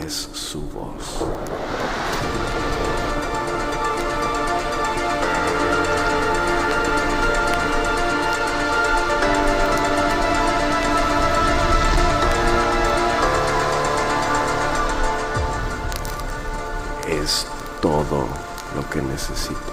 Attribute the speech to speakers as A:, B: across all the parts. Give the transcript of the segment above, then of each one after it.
A: es su voz. Es todo lo que necesito.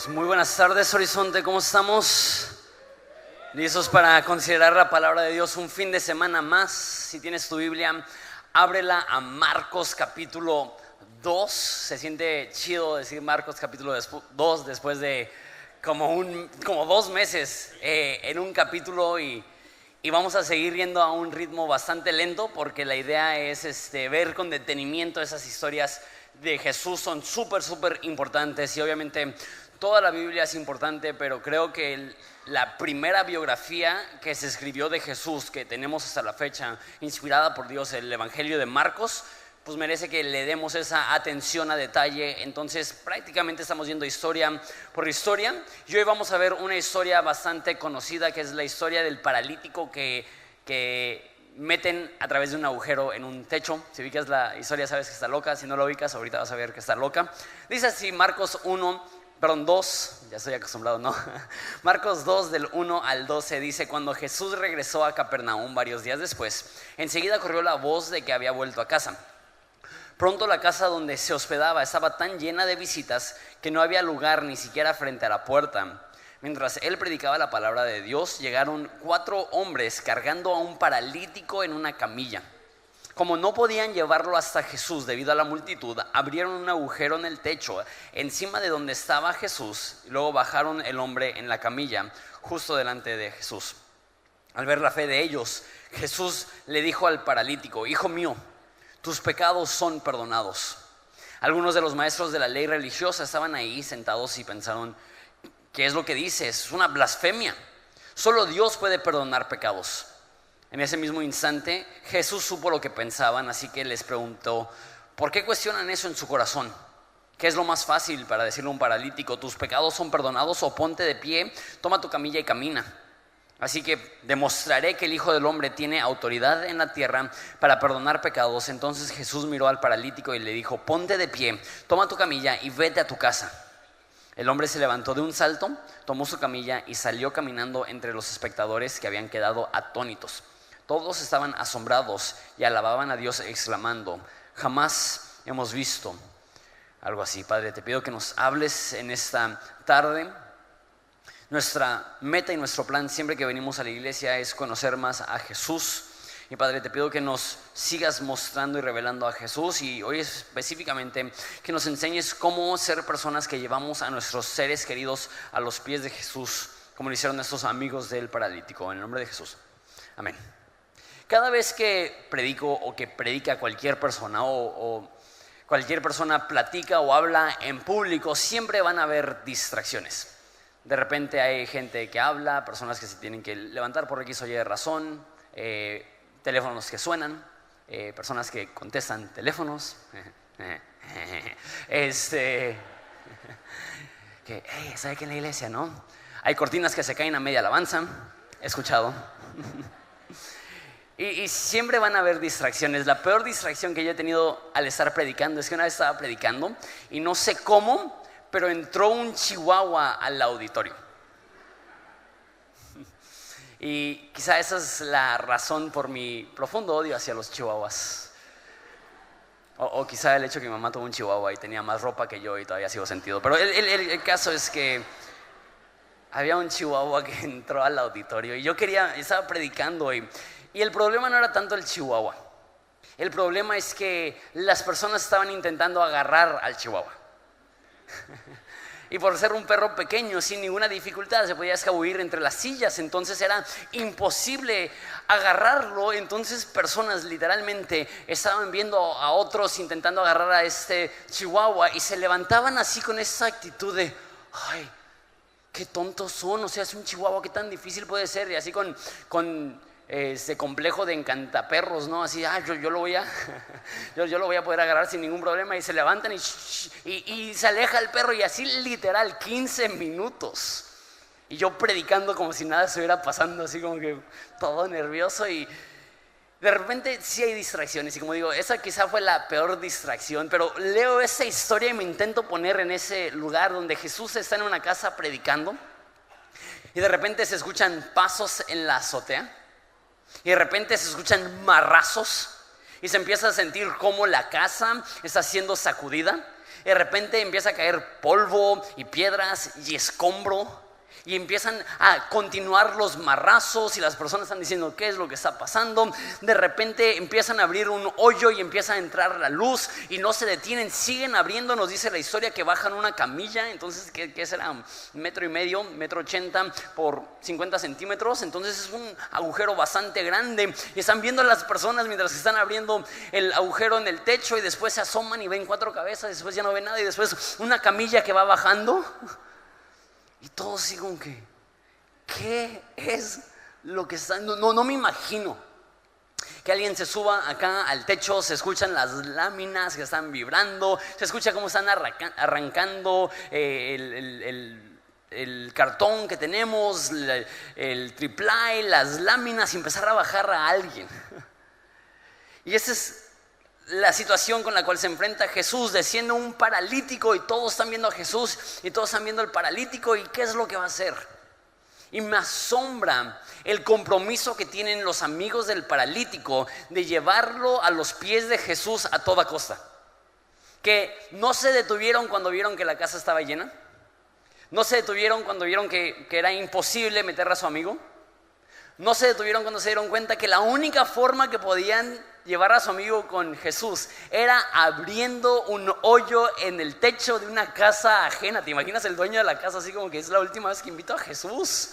B: Muy buenas tardes, Horizonte, ¿cómo estamos? ¿Listos para considerar la palabra de Dios un fin de semana más? Si tienes tu Biblia, ábrela a Marcos capítulo 2. Se siente chido decir Marcos capítulo 2 después de como 2 meses en un capítulo y vamos a seguir yendo a un ritmo bastante lento porque la idea es ver con detenimiento esas historias de Jesús. Son súper importantes y obviamente toda la Biblia es importante, pero creo que la primera biografía que se escribió de Jesús, que tenemos hasta la fecha, inspirada por Dios, el Evangelio de Marcos, pues merece que le demos esa atención a detalle. Entonces prácticamente estamos viendo historia por historia y hoy vamos a ver una historia bastante conocida, que es la historia del paralítico que meten a través de un agujero en un techo. Si ubicas la historia sabes que está loca, si no la ubicas ahorita vas a ver que está loca. Dice así Marcos 2, ya estoy acostumbrado, ¿no? Marcos 2 del 1 al 12 dice: cuando Jesús regresó a Capernaum varios días después, enseguida corrió la voz de que había vuelto a casa. Pronto la casa donde se hospedaba estaba tan llena de visitas que no había lugar ni siquiera frente a la puerta. Mientras él predicaba la palabra de Dios, llegaron 4 hombres cargando a un paralítico en una camilla. Como no podían llevarlo hasta Jesús debido a la multitud, abrieron un agujero en el techo encima de donde estaba Jesús y luego bajaron el hombre en la camilla justo delante de Jesús. Al ver la fe de ellos, Jesús le dijo al paralítico: hijo mío, tus pecados son perdonados. Algunos de los maestros de la ley religiosa estaban ahí sentados y pensaron: ¿qué es lo que dice? Es una blasfemia. Solo Dios puede perdonar pecados. En ese mismo instante, Jesús supo lo que pensaban, así que les preguntó: ¿por qué cuestionan eso en su corazón? ¿Qué es lo más fácil para decirle a un paralítico: tus pecados son perdonados? O ponte de pie, toma tu camilla y camina. Así que demostraré que el Hijo del Hombre tiene autoridad en la tierra para perdonar pecados. Entonces Jesús miró al paralítico y le dijo: ponte de pie, toma tu camilla y vete a tu casa. El hombre se levantó de un salto, tomó su camilla y salió caminando entre los espectadores, que habían quedado atónitos. Todos estaban asombrados y alababan a Dios exclamando: jamás hemos visto algo así. Padre, te pido que nos hables en esta tarde. Nuestra meta y nuestro plan siempre que venimos a la iglesia es conocer más a Jesús. Y Padre, te pido que nos sigas mostrando y revelando a Jesús, y hoy específicamente que nos enseñes cómo ser personas que llevamos a nuestros seres queridos a los pies de Jesús, como lo hicieron estos amigos del paralítico. En el nombre de Jesús, amén. Cada vez que predico o que predica cualquier persona o cualquier persona platica o habla en público, siempre van a haber distracciones. De repente hay gente que habla, personas que se tienen que levantar por X o Y razón, teléfonos que suenan, personas que contestan teléfonos, que ¿sabe qué en la iglesia, no? Hay cortinas que se caen a media alabanza, he escuchado. Y siempre van a haber distracciones. La peor distracción que yo he tenido al estar predicando es que una vez estaba predicando y no sé cómo, pero entró un chihuahua al auditorio. Y quizá esa es la razón por mi profundo odio hacia los chihuahuas. O quizá el hecho que mi mamá tuvo un chihuahua y tenía más ropa que yo y todavía sigo sentido. Pero el caso es que había un chihuahua que entró al auditorio y estaba predicando y el problema no era tanto el chihuahua. El problema es que las personas estaban intentando agarrar al chihuahua. Y por ser un perro pequeño, sin ninguna dificultad, se podía escabullir entre las sillas. Entonces era imposible agarrarlo. Entonces personas literalmente estaban viendo a otros intentando agarrar a este chihuahua y se levantaban así con esa actitud de ¡ay! ¡Qué tontos son! O sea, es un chihuahua, ¿qué tan difícil puede ser? Y así con ese complejo de encantaperros, ¿no? Así, yo lo voy a yo lo voy a poder agarrar sin ningún problema. Y se levantan y se aleja el perro y así literal 15 minutos. Y yo predicando como si nada estuviera pasando, así como que todo nervioso. Y de repente sí hay distracciones. Y como digo, esa quizá fue la peor distracción. Pero leo esa historia y me intento poner en ese lugar donde Jesús está en una casa predicando. Y de repente se escuchan pasos en la azotea. Y de repente se escuchan marrazos. Y se empieza a sentir como la casa está siendo sacudida. Y de repente empieza a caer polvo y piedras y escombro. Y empiezan a continuar los marrazos y las personas están diciendo ¿qué es lo que está pasando? De repente empiezan a abrir un hoyo y empieza a entrar la luz y no se detienen, siguen abriendo. Nos dice la historia que bajan una camilla. Entonces, ¿qué será? 1,5 metros, 1,80 m por 50 centímetros. Entonces es un agujero bastante grande. Y están viendo a las personas mientras que están abriendo el agujero en el techo. Y después se asoman y ven 4 cabezas. Después ya no ven nada. Y después una camilla que va bajando. Y todos así como que, ¿qué es lo que está? No me imagino que alguien se suba acá al techo, se escuchan las láminas que están vibrando, se escucha cómo están arrancando el cartón que tenemos, el triplay, las láminas y empezar a bajar a alguien. Y esa es la situación con la cual se enfrenta Jesús. Desciende un paralítico y todos están viendo a Jesús y todos están viendo al paralítico y qué es lo que va a hacer. Y me asombra el compromiso que tienen los amigos del paralítico de llevarlo a los pies de Jesús a toda costa. Que no se detuvieron cuando vieron que la casa estaba llena. No se detuvieron cuando vieron que era imposible meter a su amigo. No se detuvieron cuando se dieron cuenta que la única forma que podían llevar a su amigo con Jesús era abriendo un hoyo en el techo de una casa ajena. ¿Te imaginas el dueño de la casa así como que es la última vez que invito a Jesús?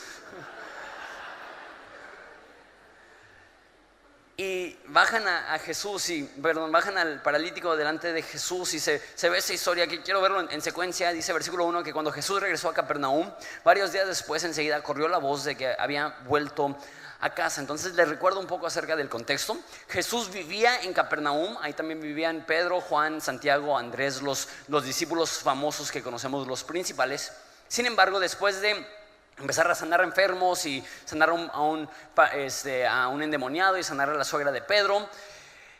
B: Y bajan a Jesús bajan al paralítico delante de Jesús y se ve esa historia que quiero verlo en secuencia. Dice versículo 1 que cuando Jesús regresó a Capernaum, varios días después enseguida corrió la voz de que había vuelto a casa. Entonces les recuerdo un poco acerca del contexto. Jesús vivía en Capernaum, ahí también vivían Pedro, Juan, Santiago, Andrés, los discípulos famosos que conocemos, los principales. Sin embargo, después de empezar a sanar enfermos y sanar a un endemoniado y sanar a la suegra de Pedro,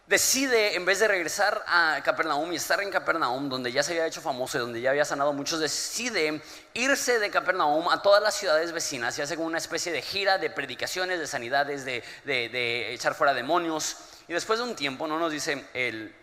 B: decide, en vez de regresar a Capernaum y estar en Capernaum, donde ya se había hecho famoso y donde ya había sanado a muchos, decide irse de Capernaum a todas las ciudades vecinas y hace como una especie de gira de predicaciones, de sanidades, de echar fuera demonios. Y después de un tiempo, no nos dice el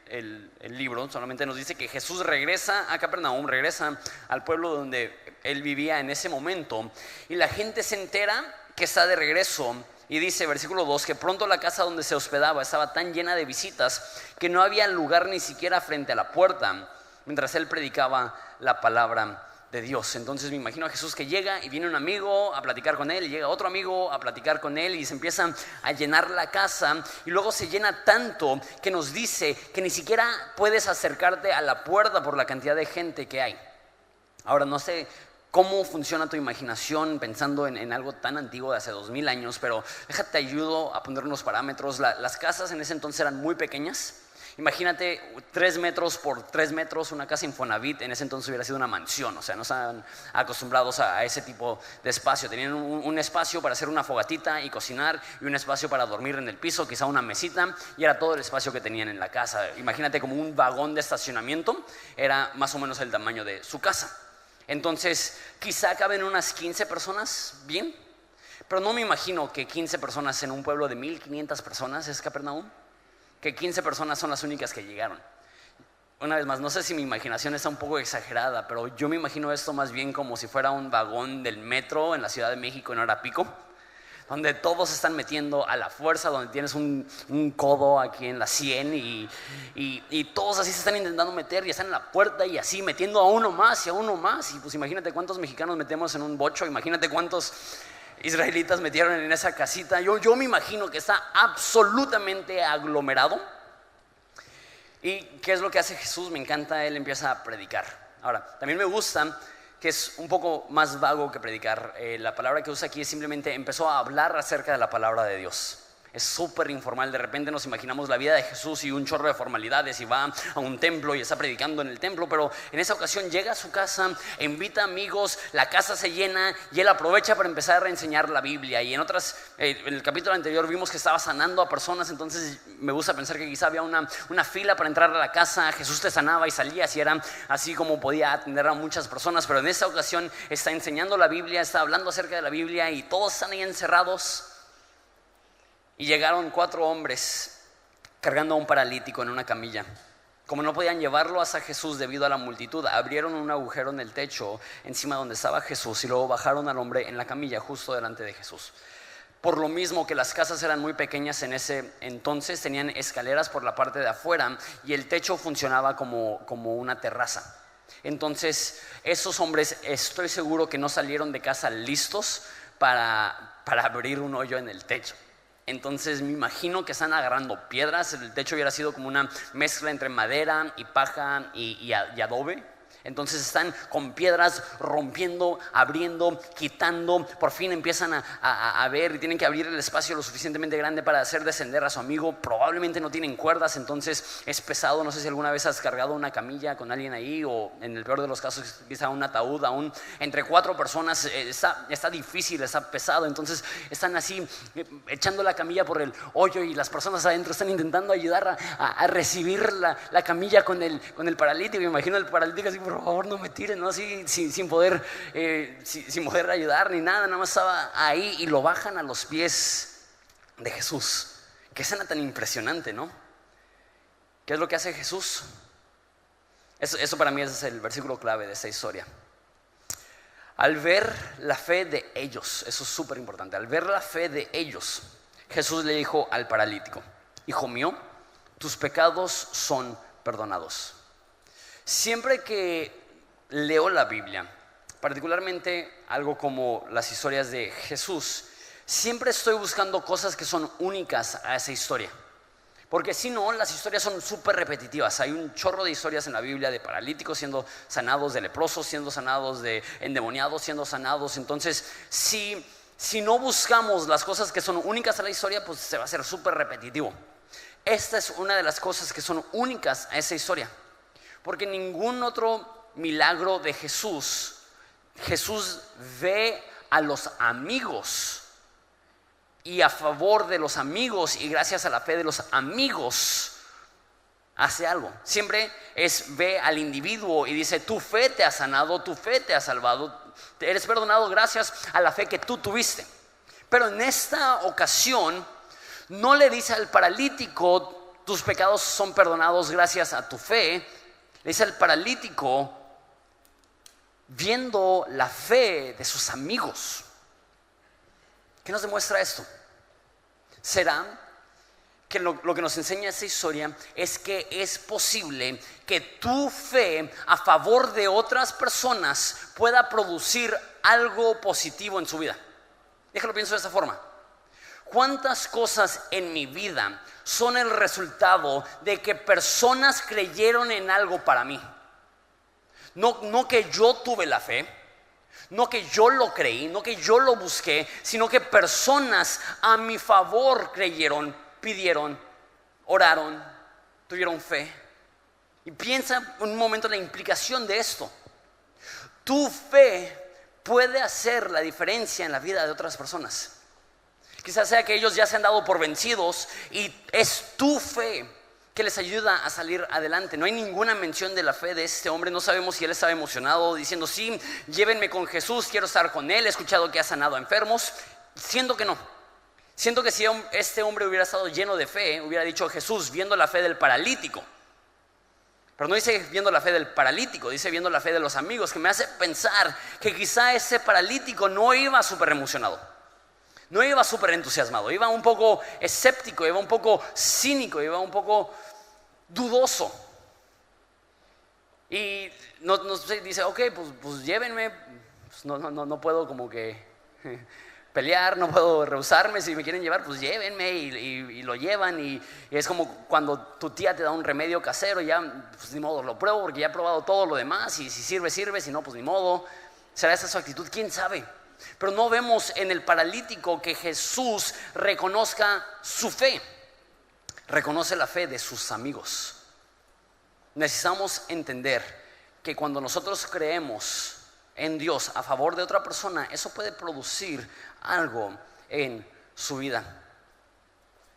B: libro, solamente nos dice que Jesús regresa a Capernaum, regresa al pueblo donde él vivía en ese momento, y la gente se entera que está de regreso. Y dice, versículo 2, que pronto la casa donde se hospedaba estaba tan llena de visitas que no había lugar ni siquiera frente a la puerta mientras él predicaba la palabra de Dios. Entonces me imagino a Jesús que llega y viene un amigo a platicar con él, y llega otro amigo a platicar con él y se empieza a llenar la casa, y luego se llena tanto que nos dice que ni siquiera puedes acercarte a la puerta por la cantidad de gente que hay. Ahora no sé cómo funciona tu imaginación pensando en algo tan antiguo de hace 2000 años, pero déjate ayudo a poner unos parámetros. Las casas en ese entonces eran muy pequeñas Imagínate 3 metros por 3 metros, una casa Infonavit, en ese entonces hubiera sido una mansión, o sea, no estaban acostumbrados a ese tipo de espacio. Tenían un espacio para hacer una fogatita y cocinar y un espacio para dormir en el piso, quizá una mesita, y era todo el espacio que tenían en la casa. Imagínate como un vagón de estacionamiento, era más o menos el tamaño de su casa. Entonces, quizá caben unas 15 personas, bien, pero no me imagino que 15 personas en un pueblo de 1500 personas es Capernaum. Que 15 personas son las únicas que llegaron. Una vez más, no sé si mi imaginación está un poco exagerada, pero yo me imagino esto más bien como si fuera un vagón del metro en la Ciudad de México en hora pico, donde todos se están metiendo a la fuerza, donde tienes un codo aquí en la sien y todos así se están intentando meter y están en la puerta y así metiendo a uno más y a uno más. Y pues imagínate cuántos mexicanos metemos en un bocho, imagínate cuántos israelitas metieron en esa casita. Yo me imagino que está absolutamente aglomerado. ¿Y qué es lo que hace Jesús? Me encanta, Él empieza a predicar. Ahora, también me gusta que es un poco más vago que predicar. La palabra que usa aquí es simplemente empezó a hablar acerca de la palabra de Dios. Es súper informal, de repente nos imaginamos la vida de Jesús y un chorro de formalidades y va a un templo y está predicando en el templo, pero en esa ocasión llega a su casa, invita amigos, la casa se llena y él aprovecha para empezar a enseñar la Biblia. Y en el capítulo anterior vimos que estaba sanando a personas, entonces me gusta pensar que quizá había una fila para entrar a la casa, Jesús te sanaba y salías y era así como podía atender a muchas personas, pero en esta ocasión está enseñando la Biblia, está hablando acerca de la Biblia y todos están ahí encerrados. Y llegaron 4 hombres cargando a un paralítico en una camilla. Como no podían llevarlo hasta Jesús debido a la multitud, abrieron un agujero en el techo encima donde estaba Jesús y luego bajaron al hombre en la camilla justo delante de Jesús. Por lo mismo que las casas eran muy pequeñas en ese entonces, tenían escaleras por la parte de afuera y el techo funcionaba como una terraza. Entonces esos hombres, estoy seguro que no salieron de casa listos para abrir un hoyo en el techo. Entonces me imagino que están agarrando piedras. El techo hubiera sido como una mezcla entre madera y paja y adobe. Entonces están con piedras rompiendo, abriendo, quitando. Por fin empiezan a ver y tienen que abrir el espacio lo suficientemente grande para hacer descender a su amigo. Probablemente no tienen cuerdas, entonces es pesado. No sé si alguna vez has cargado una camilla con alguien ahí, o en el peor de los casos quizá un ataúd aún entre 4 personas. Está difícil, está pesado. Entonces están así echando la camilla por el hoyo y las personas adentro están intentando ayudar a recibir la camilla con el paralítico. Me imagino el paralítico así: por favor no me tiren, ¿no? Así, sin poder ayudar ni nada más estaba ahí y lo bajan a los pies de Jesús. Qué escena tan impresionante, ¿no? ¿Qué es lo que hace Jesús? Eso para mí es el versículo clave de esta historia. Al ver la fe de ellos, eso es súper importante, al ver la fe de ellos, Jesús le dijo al paralítico: hijo mío, tus pecados son perdonados. Siempre que leo la Biblia, particularmente algo como las historias de Jesús, siempre estoy buscando cosas que son únicas a esa historia. Porque si no, las historias son súper repetitivas. Hay un chorro de historias en la Biblia de paralíticos siendo sanados, de leprosos siendo sanados, de endemoniados siendo sanados. Entonces, si no buscamos las cosas que son únicas a la historia, pues se va a hacer súper repetitivo. Esta es una de las cosas que son únicas a esa historia. Porque ningún otro milagro de Jesús ve a los amigos y a favor de los amigos y gracias a la fe de los amigos hace algo. Siempre ve al individuo y dice: tu fe te ha sanado, tu fe te ha salvado, eres perdonado gracias a la fe que tú tuviste. Pero en esta ocasión no le dice al paralítico: tus pecados son perdonados gracias a tu fe. Le dice al paralítico, viendo la fe de sus amigos. ¿Qué nos demuestra esto? ¿Será que lo que nos enseña esta historia es que es posible que tu fe a favor de otras personas pueda producir algo positivo en su vida? Déjalo pienso de esta forma. ¿Cuántas cosas en mi vida son el resultado de que personas creyeron en algo para mí? No que yo tuve la fe, no que yo lo creí, no que yo lo busqué, sino que personas a mi favor creyeron, pidieron, oraron, tuvieron fe. Y piensa un momento en la implicación de esto. Tu fe puede hacer la diferencia en la vida de otras personas. Quizás sea que ellos ya se han dado por vencidos y es tu fe que les ayuda a salir adelante. No hay ninguna mención de la fe de este hombre. No sabemos si él estaba emocionado diciendo: sí, llévenme con Jesús, quiero estar con él, he escuchado que ha sanado a enfermos. Siento que no. Siento que si este hombre hubiera estado lleno de fe, hubiera dicho: Jesús, viendo la fe del paralítico. Pero no dice viendo la fe del paralítico, dice viendo la fe de los amigos, que me hace pensar que quizá ese paralítico no iba súper emocionado, no iba súper entusiasmado, iba un poco escéptico, iba un poco cínico, iba un poco dudoso. Y no sé, dice: ok, pues llévenme, pues no puedo como que pelear, no puedo rehusarme. Si me quieren llevar, pues llévenme, y lo llevan. Y es como cuando tu tía te da un remedio casero, ya pues ni modo, lo pruebo porque ya he probado todo lo demás, y si sirve, sirve, si no, pues ni modo. ¿Será esa su actitud? ¿Quién sabe? Pero no vemos en el paralítico que Jesús reconozca su fe. Reconoce la fe de sus amigos. Necesitamos entender que cuando nosotros creemos en Dios a favor de otra persona, eso puede producir algo en su vida.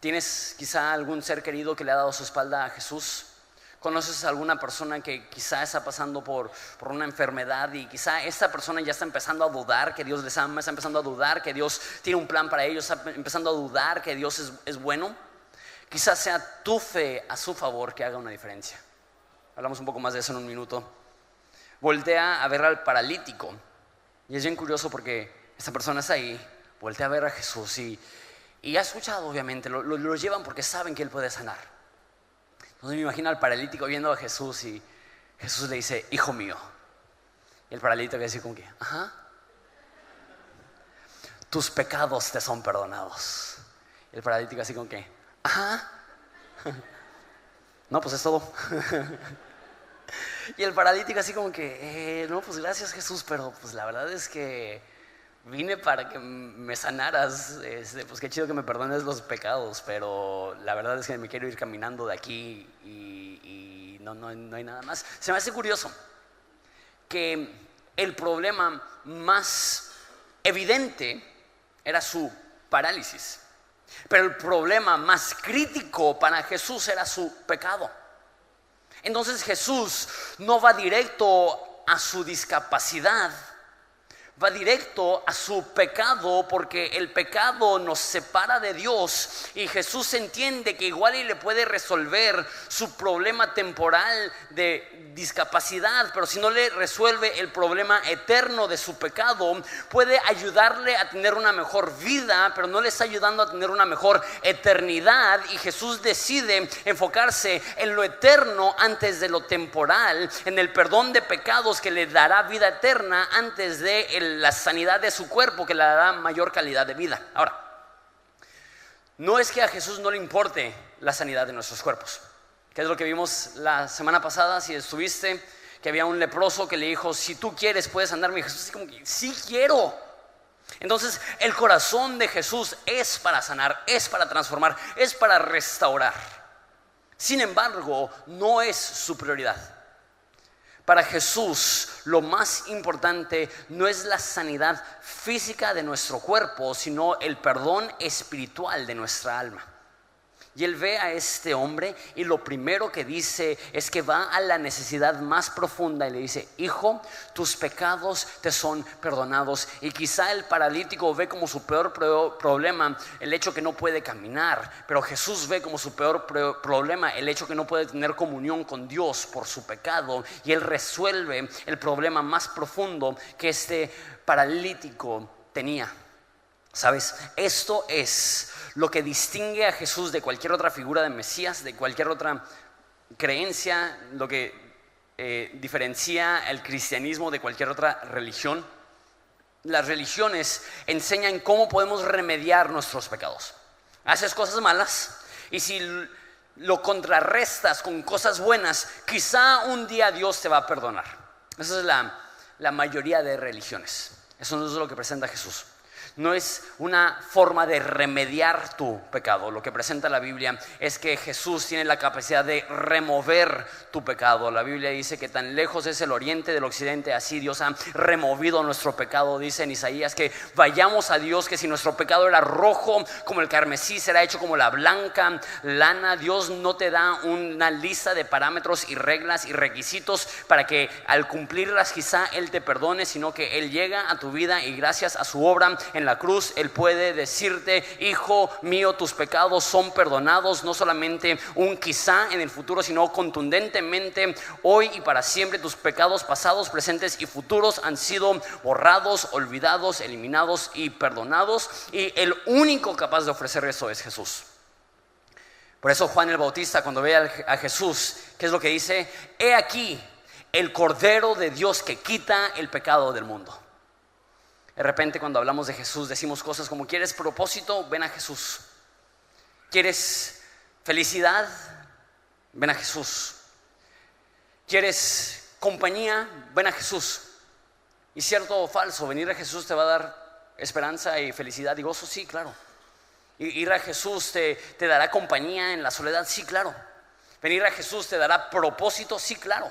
B: ¿Tienes quizá algún ser querido que le ha dado su espalda a Jesús? ¿Conoces a alguna persona que quizá está pasando por una enfermedad y quizá esta persona ya está empezando a dudar que Dios les ama, está empezando a dudar que Dios tiene un plan para ellos, está empezando a dudar que Dios es bueno? Quizás sea tu fe a su favor que haga una diferencia. Hablamos un poco más de eso en un minuto. Voltea a ver al paralítico y es bien curioso porque esta persona está ahí, voltea a ver a Jesús y ha escuchado, obviamente, lo llevan porque saben que Él puede sanar. Entonces me imagino al paralítico viendo a Jesús y Jesús le dice: hijo mío. Y el paralítico le dice como que: ajá, tus pecados te son perdonados. Y el paralítico así como que: ajá, no, pues es todo. Y el paralítico así como que: no, pues gracias Jesús, pero pues la verdad es que vine para que me sanaras, pues qué chido que me perdones los pecados, pero la verdad es que me quiero ir caminando de aquí y no hay nada más. Se me hace curioso que el problema más evidente era su parálisis, pero el problema más crítico para Jesús era su pecado. Entonces Jesús no va directo a su discapacidad, va directo a su pecado, porque el pecado nos separa de Dios y Jesús entiende que igual y le puede resolver su problema temporal de discapacidad, pero si no le resuelve el problema eterno de su pecado, puede ayudarle a tener una mejor vida, pero no le está ayudando a tener una mejor eternidad. Y Jesús decide enfocarse en lo eterno antes de lo temporal, en el perdón de pecados que le dará vida eterna antes de la sanidad de su cuerpo que le dará mayor calidad de vida. Ahora, no es que a Jesús no le importe la sanidad de nuestros cuerpos, que es lo que vimos la semana pasada. Si estuviste, que había un leproso que le dijo: si tú quieres puedes sanarme. Y Jesús dice como que: sí quiero. Entonces el corazón de Jesús es para sanar, es para transformar, es para restaurar. Sin embargo, no es su prioridad. Para Jesús lo más importante no es la sanidad física de nuestro cuerpo, sino el perdón espiritual de nuestra alma. Y Él ve a este hombre y lo primero que dice es que va a la necesidad más profunda y le dice: hijo, tus pecados te son perdonados. Y quizá el paralítico ve como su peor problema el hecho que no puede caminar, pero Jesús ve como su peor problema el hecho que no puede tener comunión con Dios por su pecado. Y Él resuelve el problema más profundo que este paralítico tenía. ¿Sabes? Esto es lo que distingue a Jesús de cualquier otra figura de Mesías, de cualquier otra creencia, lo que diferencia el cristianismo de cualquier otra religión. Las religiones enseñan cómo podemos remediar nuestros pecados. Haces cosas malas y si lo contrarrestas con cosas buenas, quizá un día Dios te va a perdonar. Esa es la mayoría de religiones. Eso no es lo que presenta Jesús. No es una forma de remediar tu pecado. Lo que presenta la Biblia es que Jesús tiene la capacidad de remover tu pecado. La Biblia dice que tan lejos es el oriente del occidente, así Dios ha removido nuestro pecado. Dice en Isaías que vayamos a Dios, que si nuestro pecado era rojo como el carmesí, será hecho como la blanca lana. Dios no te da una lista de parámetros y reglas y requisitos para que al cumplirlas quizá Él te perdone, sino que Él llega a tu vida y gracias a su obra en la cruz, Él puede decirte: hijo mío, tus pecados son perdonados. No solamente un quizá en el futuro, sino contundentemente hoy y para siempre. Tus pecados pasados, presentes y futuros han sido borrados, olvidados, eliminados y perdonados. Y el único capaz de ofrecer eso es Jesús. Por eso Juan el Bautista, cuando ve a Jesús, ¿qué es lo que dice? He aquí el Cordero de Dios que quita el pecado del mundo. De repente cuando hablamos de Jesús decimos cosas como: ¿quieres propósito? Ven a Jesús. ¿Quieres felicidad? Ven a Jesús. ¿Quieres compañía? Ven a Jesús. ¿Y cierto o falso? ¿Venir a Jesús te va a dar esperanza y felicidad y gozo? Sí, claro. ¿Ir a Jesús te dará compañía en la soledad? Sí, claro. ¿Venir a Jesús te dará propósito? Sí, claro.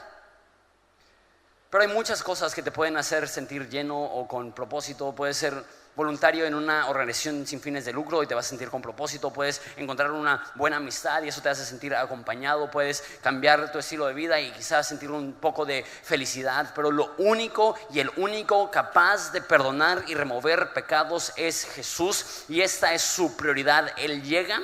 B: Pero hay muchas cosas que te pueden hacer sentir lleno o con propósito. Puedes ser voluntario en una organización sin fines de lucro y te vas a sentir con propósito. Puedes encontrar una buena amistad y eso te hace sentir acompañado. Puedes cambiar tu estilo de vida y quizás sentir un poco de felicidad. Pero lo único y el único capaz de perdonar y remover pecados es Jesús, y esta es su prioridad. Él llega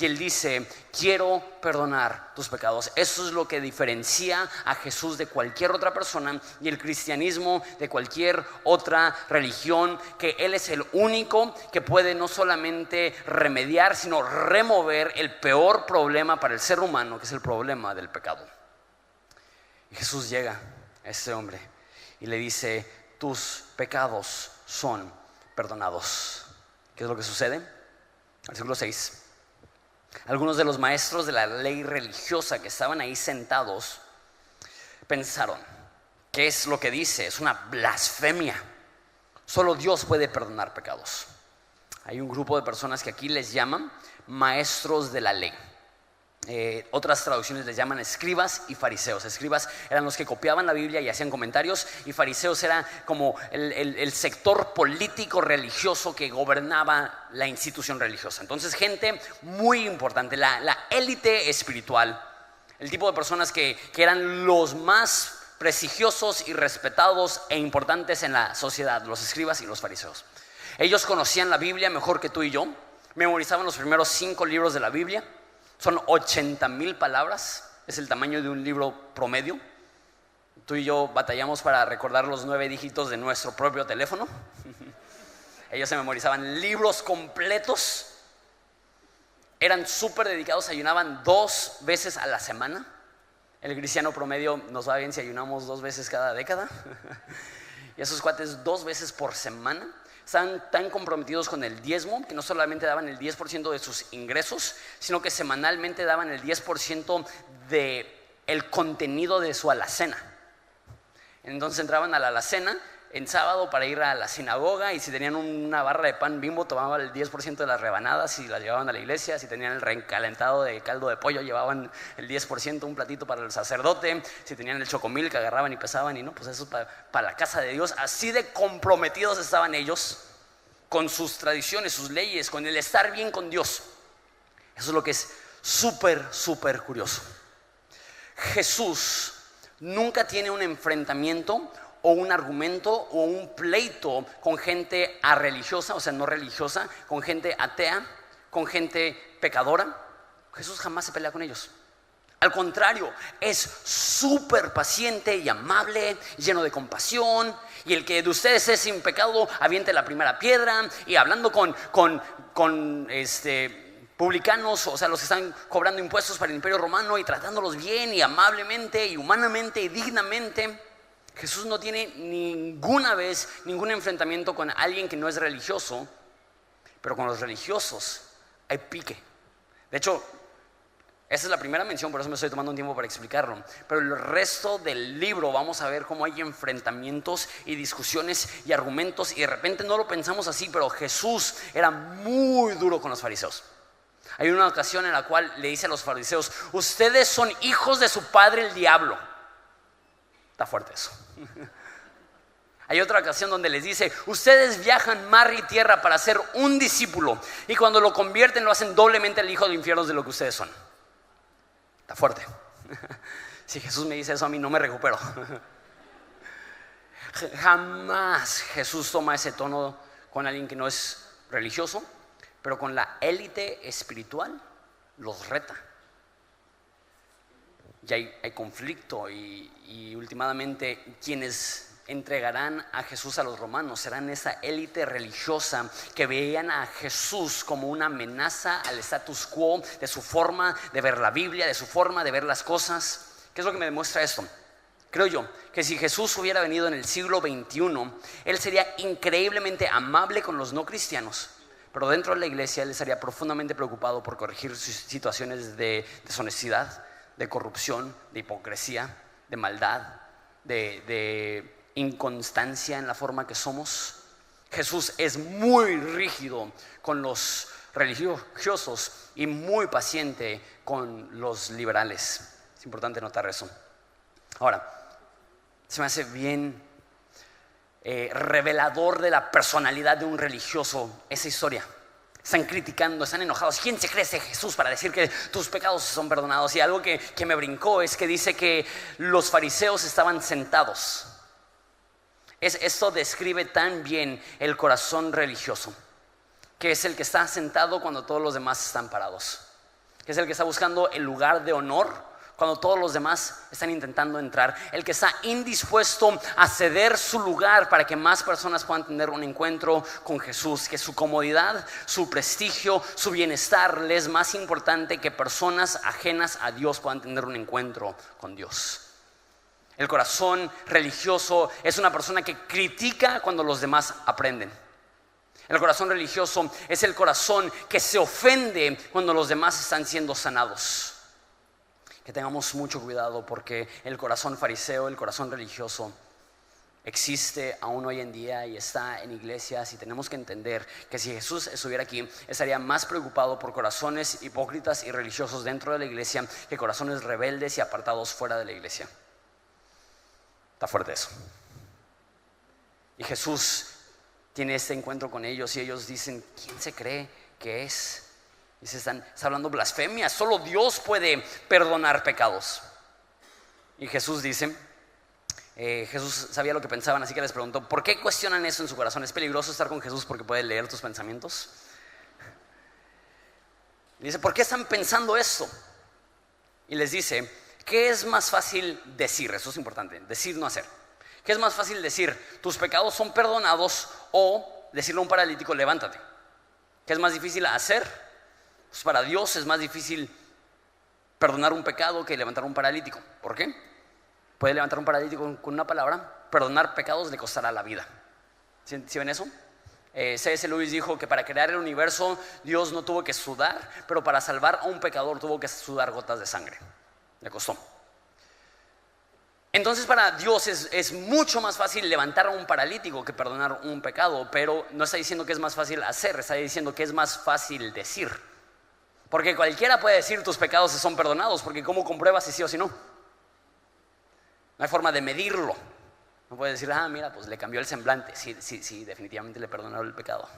B: y Él dice: quiero perdonar tus pecados. Eso es lo que diferencia a Jesús de cualquier otra persona y el cristianismo de cualquier otra religión, que Él es el único que puede no solamente remediar, sino remover el peor problema para el ser humano, que es el problema del pecado. Y Jesús llega a este hombre y le dice: tus pecados son perdonados. ¿Qué es lo que sucede? Versículo 6. Algunos de los maestros de la ley religiosa que estaban ahí sentados pensaron: ¿qué es lo que dice? Es una blasfemia. Solo Dios puede perdonar pecados. Hay un grupo de personas que aquí les llaman maestros de la ley. Otras traducciones les llaman escribas y fariseos. Escribas eran los que copiaban la Biblia y hacían comentarios, y fariseos era como el sector político religioso que gobernaba la institución religiosa. Entonces, gente muy importante, la élite espiritual, el tipo de personas que eran los más prestigiosos y respetados e importantes en la sociedad, los escribas y los fariseos. Ellos conocían la Biblia mejor que tú y yo, memorizaban los primeros 5 libros de la Biblia. Son 80,000 palabras, es el tamaño de un libro promedio. Tú y yo batallamos para recordar los 9 dígitos de nuestro propio teléfono. Ellos se memorizaban libros completos. Eran súper dedicados, ayunaban 2 veces a la semana. El cristiano promedio nos va bien si ayunamos 2 veces cada década. Y esos cuates 2 veces por semana. Estaban tan comprometidos con el diezmo que no solamente daban el 10% de sus ingresos, sino que semanalmente daban el 10% del contenido de su alacena. Entonces entraban a la alacena en sábado para ir a la sinagoga, y si tenían una barra de pan Bimbo, tomaban el 10% de las rebanadas y las llevaban a la iglesia. Si tenían el recalentado de caldo de pollo, llevaban el 10%, un platito para el sacerdote. Si tenían el chocomil, que agarraban y pesaban, y no, pues eso es para la casa de Dios. Así de comprometidos estaban ellos con sus tradiciones, sus leyes, con el estar bien con Dios. Eso es lo que es súper curioso. Jesús nunca tiene un enfrentamiento o un argumento o un pleito con gente religiosa, o sea, no religiosa, con gente atea, con gente pecadora. Jesús jamás se pelea con ellos. Al contrario, es súper paciente y amable, lleno de compasión. Y el que de ustedes es sin pecado, aviente la primera piedra. Y hablando con publicanos, o sea, los que están cobrando impuestos para el Imperio Romano, y tratándolos bien y amablemente y humanamente y dignamente. Jesús no tiene ninguna vez ningún enfrentamiento con alguien que no es religioso, pero con los religiosos hay pique. De hecho, Esa es la primera mención, por eso me estoy tomando un tiempo para explicarlo. Pero el resto del libro vamos a ver cómo hay enfrentamientos y discusiones y argumentos. Y de repente no lo pensamos así, pero Jesús era muy duro con los fariseos. Hay una ocasión en la cual le dice a los fariseos: ustedes son hijos de su padre el diablo. Está fuerte eso. Hay otra ocasión donde les dice: ustedes viajan mar y tierra para ser un discípulo, y cuando lo convierten lo hacen doblemente el hijo de infiernos de lo que ustedes son. Está fuerte. Si Jesús me dice eso a mí, no me recupero. Jamás Jesús toma ese tono con alguien que no es religioso, pero con la élite espiritual los reta. Y hay conflicto y últimamente quienes entregarán a Jesús a los romanos serán esa élite religiosa que veían a Jesús como una amenaza al status quo de su forma de ver la Biblia, de su forma de ver las cosas. ¿Qué es lo que me demuestra esto? Creo yo que si Jesús hubiera venido en el siglo XXI, Él sería increíblemente amable con los no cristianos, pero dentro de la iglesia Él estaría profundamente preocupado por corregir sus situaciones de deshonestidad, de corrupción, de hipocresía, de maldad, de inconstancia en la forma que somos. Jesús es muy rígido con los religiosos y muy paciente con los liberales. Es importante notar eso. Ahora, se me hace bien revelador de la personalidad de un religioso esa historia. Están criticando, están enojados. ¿Quién se cree ese Jesús para decir que tus pecados son perdonados? Y algo que me brincó es que dice que los fariseos estaban sentados. Esto describe tan bien el corazón religioso, que es el que está sentado cuando todos los demás están parados, que es el que está buscando el lugar de honor cuando todos los demás están intentando entrar, el que está indispuesto a ceder su lugar para que más personas puedan tener un encuentro con Jesús, que su comodidad, su prestigio, su bienestar le es más importante que personas ajenas a Dios puedan tener un encuentro con Dios. El corazón religioso es una persona que critica cuando los demás aprenden. El corazón religioso es el corazón que se ofende cuando los demás están siendo sanados. Que tengamos mucho cuidado, porque el corazón fariseo, el corazón religioso, existe aún hoy en día y está en iglesias. Y tenemos que entender que si Jesús estuviera aquí, estaría más preocupado por corazones hipócritas y religiosos dentro de la iglesia que corazones rebeldes y apartados fuera de la iglesia. Está fuerte eso. Y Jesús tiene este encuentro con ellos y ellos dicen: ¿quién se cree que es? Y se está hablando blasfemia. Solo Dios puede perdonar pecados. Y Jesús dice, Jesús sabía lo que pensaban, así que les preguntó: ¿por qué cuestionan eso en su corazón? ¿Es peligroso estar con Jesús porque puede leer tus pensamientos? Y dice: ¿por qué están pensando esto? Y les dice: ¿qué es más fácil decir? Eso es importante, decir, no hacer. ¿Qué es más fácil decir? ¿Tus pecados son perdonados? O decirle a un paralítico: levántate. ¿Qué es más difícil hacer? Pues para Dios es más difícil perdonar un pecado que levantar un paralítico. ¿Por qué? Puede levantar un paralítico con una palabra. Perdonar pecados le costará la vida. ¿Sí ven eso? C.S. Lewis dijo que para crear el universo Dios no tuvo que sudar, pero para salvar a un pecador tuvo que sudar gotas de sangre. Le costó. Entonces para Dios es mucho más fácil levantar a un paralítico que perdonar un pecado. Pero no está diciendo que es más fácil hacer, está diciendo que es más fácil decir. Porque cualquiera puede decir: tus pecados son perdonados, porque ¿cómo compruebas si sí o si no? No hay forma de medirlo. No puedes decir: mira, pues le cambió el semblante. Sí, definitivamente le perdonaron el pecado.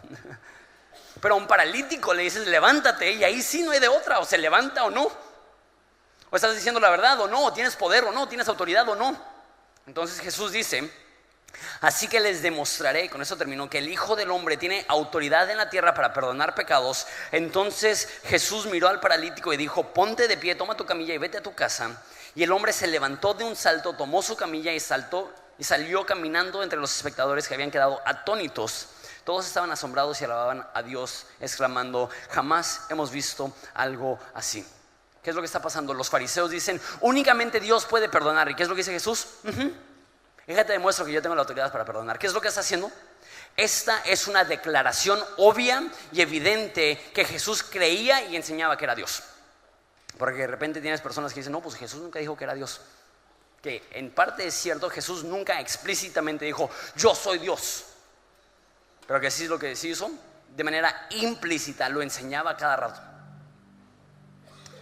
B: Pero a un paralítico le dices: levántate, y ahí sí no hay de otra. O se levanta o no. O estás diciendo la verdad o no. O tienes poder o no. Tienes autoridad o no. Entonces Jesús dice: así que les demostraré, con eso terminó, que el Hijo del Hombre tiene autoridad en la tierra para perdonar pecados. Entonces Jesús miró al paralítico y dijo: ponte de pie, toma tu camilla y vete a tu casa. Y el hombre se levantó de un salto, tomó su camilla y salió caminando entre los espectadores, que habían quedado atónitos. Todos estaban asombrados y alababan a Dios, exclamando: jamás hemos visto algo así. ¿Qué es lo que está pasando? Los fariseos dicen: únicamente Dios puede perdonar. ¿Y qué es lo que dice Jesús? Fíjate, demuestro que yo tengo la autoridad para perdonar. ¿Qué es lo que está haciendo? Esta es una declaración obvia y evidente que Jesús creía y enseñaba que era Dios. Porque de repente tienes personas que dicen, no, pues Jesús nunca dijo que era Dios. Que en parte es cierto, Jesús nunca explícitamente dijo, yo soy Dios. Pero que sí es lo que sí hizo, de manera implícita, lo enseñaba cada rato.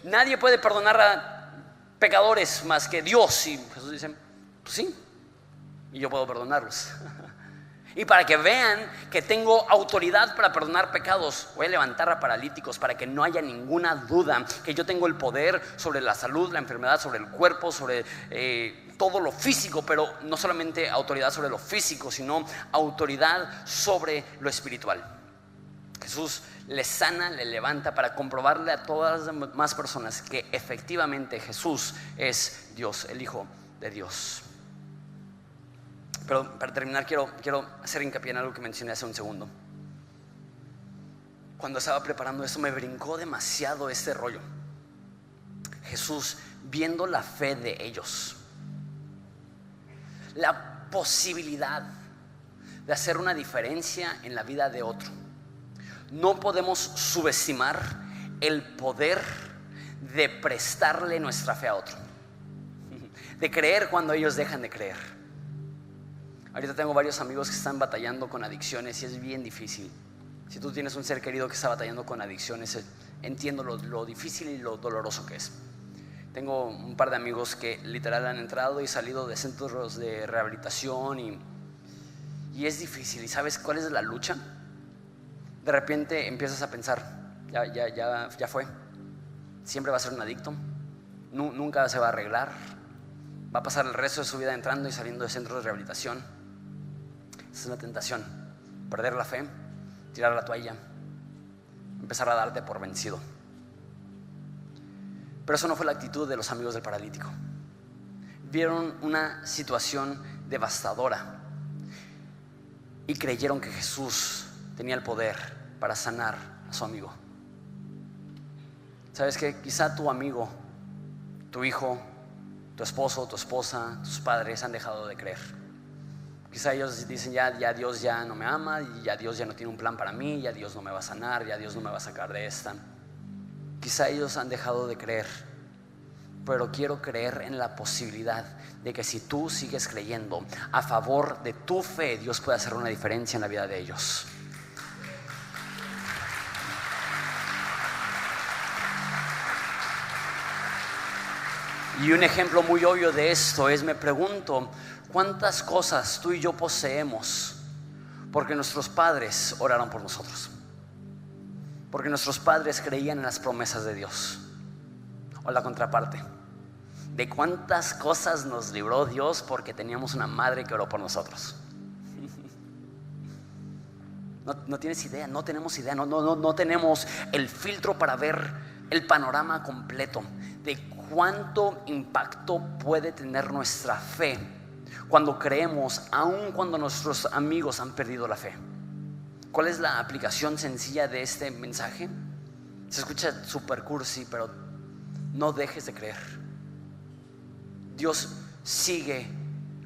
B: Nadie puede perdonar a pecadores más que Dios. Y Jesús dice, pues sí, y yo puedo perdonarlos. Y para que vean que tengo autoridad para perdonar pecados, voy a levantar a paralíticos para que no haya ninguna duda que yo tengo el poder sobre la salud, la enfermedad, sobre el cuerpo, sobre todo lo físico, pero no solamente autoridad sobre lo físico, sino autoridad sobre lo espiritual. Jesús le sana, le levanta para comprobarle a todas las demás personas que efectivamente Jesús es Dios, el Hijo de Dios. Pero para terminar quiero hacer hincapié en algo que mencioné hace un segundo. Cuando estaba preparando esto me brincó demasiado este rollo. Jesús, viendo la fe de ellos, la posibilidad de hacer una diferencia en la vida de otro. No podemos subestimar el poder de prestarle nuestra fe a otro, de creer cuando ellos dejan de creer. Ahorita tengo varios amigos que están batallando con adicciones y es bien difícil. Si tú tienes un ser querido que está batallando con adicciones, entiendo lo difícil y lo doloroso que es. Tengo un par de amigos que literal han entrado y salido de centros de rehabilitación y es difícil. ¿Y sabes cuál es la lucha? De repente empiezas a pensar, ya fue. Siempre va a ser un adicto, nunca se va a arreglar, va a pasar el resto de su vida entrando y saliendo de centros de rehabilitación. Esa es una tentación, perder la fe, tirar la toalla, empezar a darte por vencido. Pero eso no fue la actitud de los amigos del paralítico. Vieron una situación devastadora y creyeron que Jesús tenía el poder para sanar a su amigo. ¿Sabes qué? Quizá tu amigo, tu hijo, tu esposo, tu esposa, tus padres han dejado de creer. Quizá ellos dicen, ya Dios ya no me ama, y ya Dios ya no tiene un plan para mí, ya Dios no me va a sanar, ya Dios no me va a sacar de esta. Quizá ellos han dejado de creer, pero quiero creer en la posibilidad de que si tú sigues creyendo a favor de tu fe, Dios puede hacer una diferencia en la vida de ellos. Y un ejemplo muy obvio de esto es, me pregunto, ¿cuántas cosas tú y yo poseemos porque nuestros padres oraron por nosotros? Porque nuestros padres creían en las promesas de Dios. O la contraparte, ¿de cuántas cosas nos libró Dios porque teníamos una madre que oró por nosotros? No tienes idea, no tenemos idea, no tenemos el filtro para ver el panorama completo de cuánto impacto puede tener nuestra fe cuando creemos, aun cuando nuestros amigos han perdido la fe. ¿Cuál es la aplicación sencilla de este mensaje? Se escucha super cursi, pero no dejes de creer. Dios sigue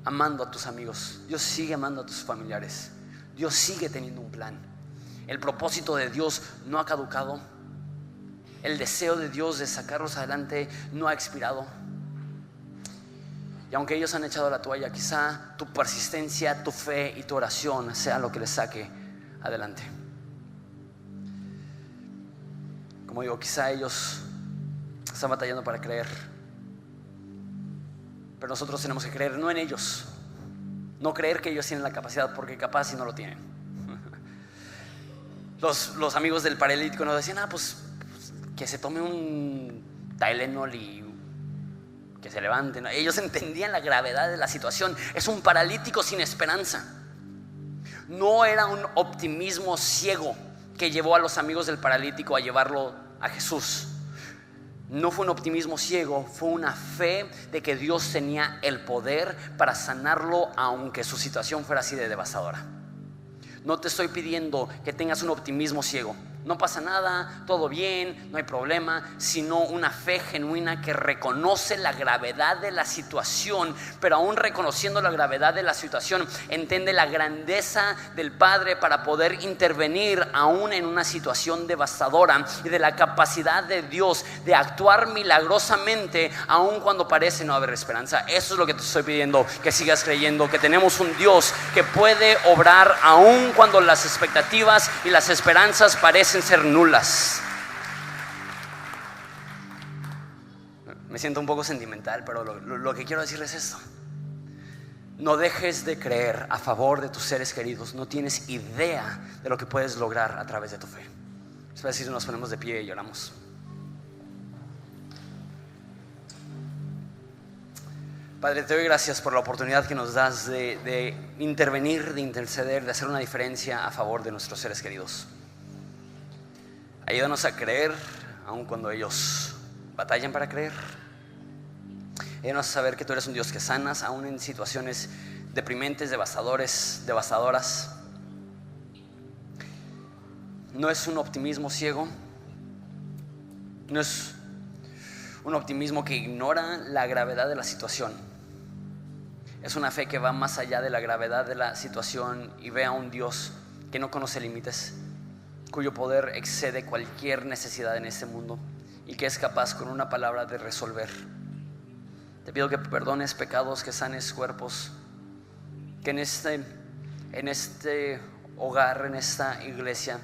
B: amando a tus amigos, Dios sigue amando a tus familiares, Dios sigue teniendo un plan. El propósito de Dios no ha caducado. El deseo de Dios de sacarlos adelante no ha expirado. Y aunque ellos han echado la toalla, quizá tu persistencia, tu fe y tu oración sea lo que les saque adelante. Como digo, quizá ellos están batallando para creer, pero nosotros tenemos que creer no en ellos, no creer que ellos tienen la capacidad, porque capaz si no lo tienen. Los amigos del paralítico nos decían, pues que se tome un Tylenol y que se levante, ¿no? Ellos entendían la gravedad de la situación. Es un paralítico sin esperanza. No era un optimismo ciego que llevó a los amigos del paralítico a llevarlo a Jesús. No fue un optimismo ciego, fue una fe de que Dios tenía el poder para sanarlo, aunque su situación fuera así de devastadora. No te estoy pidiendo que tengas un optimismo ciego. no pasa nada, todo bien, no hay problema, sino una fe genuina que reconoce la gravedad de la situación, pero aún reconociendo la gravedad de la situación, entiende la grandeza del Padre para poder intervenir aún en una situación devastadora, y de la capacidad de Dios de actuar milagrosamente aún cuando parece no haber esperanza. Eso es lo que te estoy pidiendo, que sigas creyendo que tenemos un Dios que puede obrar aún cuando las expectativas y las esperanzas parecen ser nulas. Me siento un poco sentimental, pero lo que quiero decirles es esto: no dejes de creer a favor de tus seres queridos. No tienes idea de lo que puedes lograr a través de tu fe. Es decir, nos ponemos de pie y lloramos. Padre, te doy gracias por la oportunidad que nos das de intervenir, de interceder, de hacer una diferencia a favor de nuestros seres queridos. Ayúdanos a creer aun cuando ellos batallan para creer. Ayúdanos a saber que tú eres un Dios que sanas aun en situaciones deprimentes, devastadoras. No es un optimismo ciego, no es un optimismo que ignora la gravedad de la situación. Es una fe que va más allá de la gravedad de la situación y ve a un Dios que no conoce límites, cuyo poder excede cualquier necesidad en este mundo y que es capaz con una palabra de resolver. Te pido que perdones pecados, que sanes cuerpos, que en este hogar, en esta iglesia,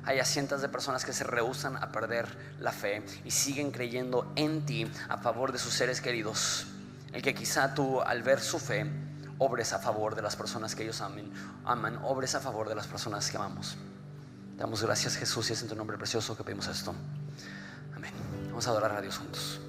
B: haya cientos de personas que se rehúsan a perder la fe y siguen creyendo en ti a favor de sus seres queridos. El que quizá tú, al ver su fe, obres a favor de las personas que ellos aman, obres a favor de las personas que amamos. Te damos gracias, Jesús, y es en tu nombre precioso que pedimos esto. Amén. Vamos a adorar a Dios juntos.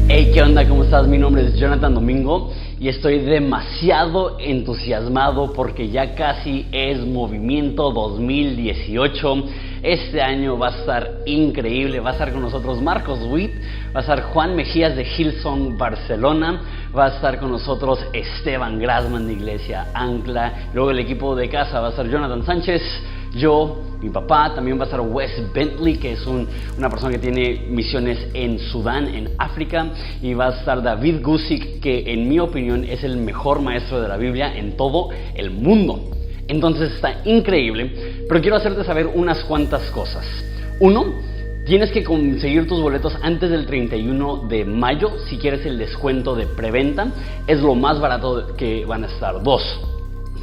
B: Hey, ¿qué onda? ¿Cómo estás? Mi nombre es Jonathan Domingo y estoy demasiado entusiasmado porque ya casi es Movimiento 2018. Este año va a estar increíble. Va a estar con nosotros Marcos Witt, va a estar Juan Mejías de Hillsong Barcelona, va a estar con nosotros Esteban Grassman de Iglesia Ancla, luego el equipo de casa va a estar Jonathan Sánchez, yo, mi papá, también va a estar Wes Bentley, que es una persona que tiene misiones en Sudán, en África, y va a estar David Gusick, que en mi opinión es el mejor maestro de la Biblia en todo el mundo. Entonces está increíble, pero quiero hacerte saber unas cuantas cosas. Uno, tienes que conseguir tus boletos antes del 31 de mayo si quieres el descuento de preventa, es lo más barato que van a estar. Dos,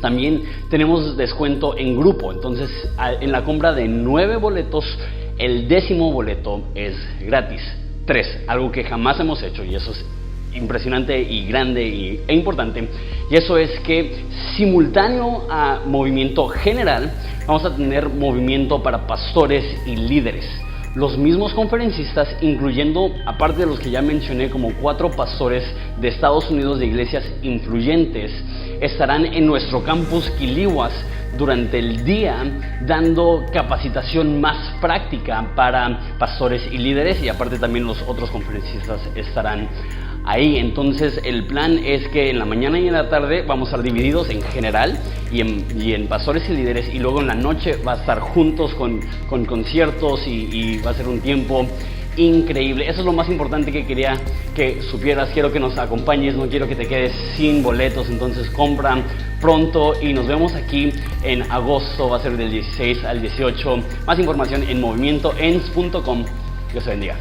B: también tenemos descuento en grupo, entonces en la compra de 9 boletos, el 10º boleto es gratis. 3, algo que jamás hemos hecho, y eso es impresionante y grande e importante, y eso es que simultáneo a movimiento general vamos a tener movimiento para pastores y líderes. Los mismos conferencistas, incluyendo, aparte de los que ya mencioné, como 4 pastores de Estados Unidos de iglesias influyentes, estarán en nuestro campus Quilihuas durante el día dando capacitación más práctica para pastores y líderes, y aparte también los otros conferencistas estarán ahí. Entonces el plan es que en la mañana y en la tarde vamos a estar divididos en general y en pastores y líderes, y luego en la noche va a estar juntos con conciertos y va a ser un tiempo increíble. Eso es lo más importante que quería que supieras. Quiero que nos acompañes, no quiero que te quedes sin boletos, entonces compra pronto y nos vemos aquí en agosto, va a ser del 16 al 18. Más información en movimientoens.com. Dios te bendiga.